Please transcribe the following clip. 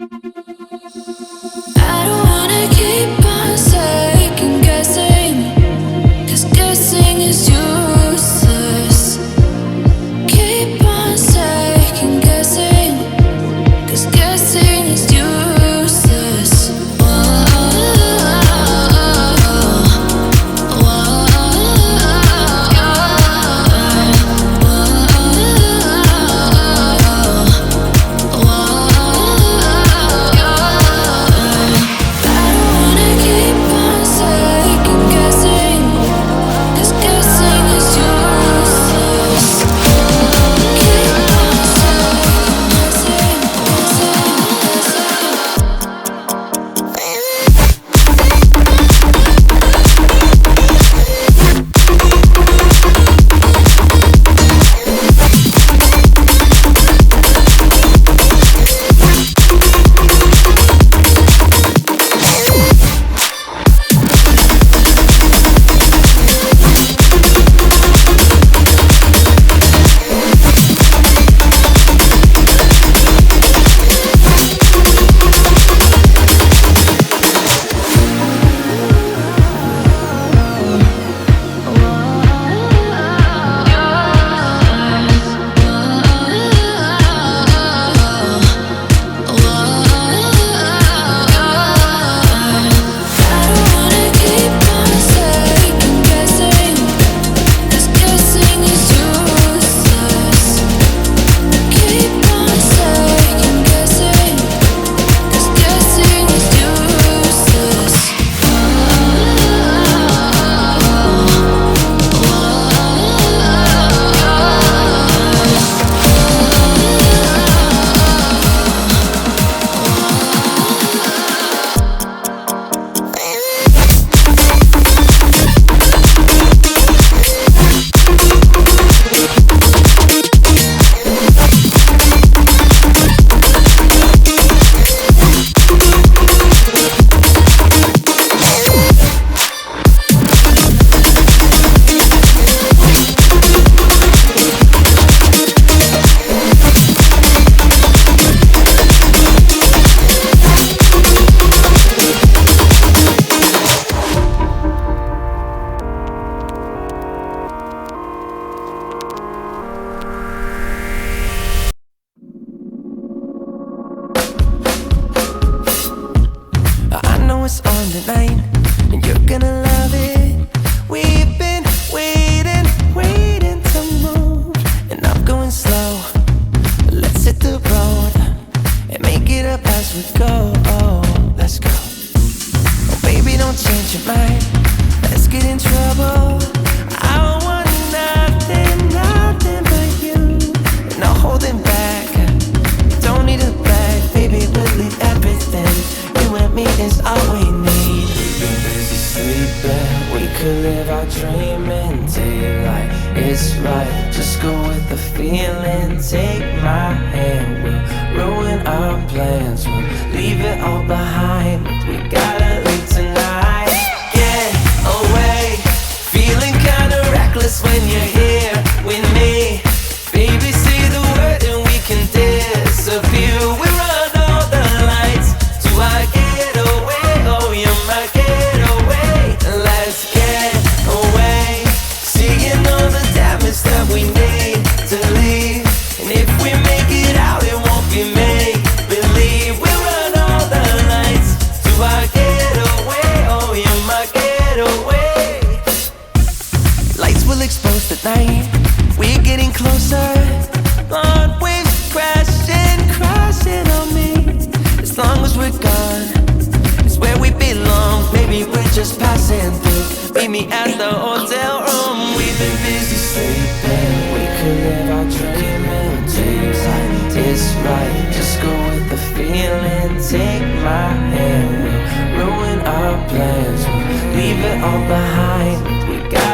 I don't wanna keep on second guessing, 'cause guessing is useless. Keep on second guessing, 'cause guessing is useless. my hand. We'll ruin our plans. We'll leave it all behind. We gotta leave tonight. Get away, feeling kinda reckless when you're here with me. Baby, see the word and we can dance. So few, we're on all the lights. Do I get away? Oh yeah, my getaway. Lights will explode at night. We gotta leave tonight. Get away, feeling kinda reckless when you're here with me. Baby, say the word and we can disappear. We're on all the lights. Do I get away? Oh, you're my getaway. Let's get away, seeing all the damage that we need to leave. And if we make it out, it won't be make believe. We're on all the lights. Do I get away? Oh, you're my getaway. Lights will expose the night. We're getting closer. Blonde waves crashing on me. As long as we're gone, it's where we belong. Maybe we're just passing through. Meet me at the hotel room. We've been busy sleeping. We could live our dream and daylight. It's right, just go with the feeling. Take my hand, we'll ruin our plans. We'll leave it all behind. We got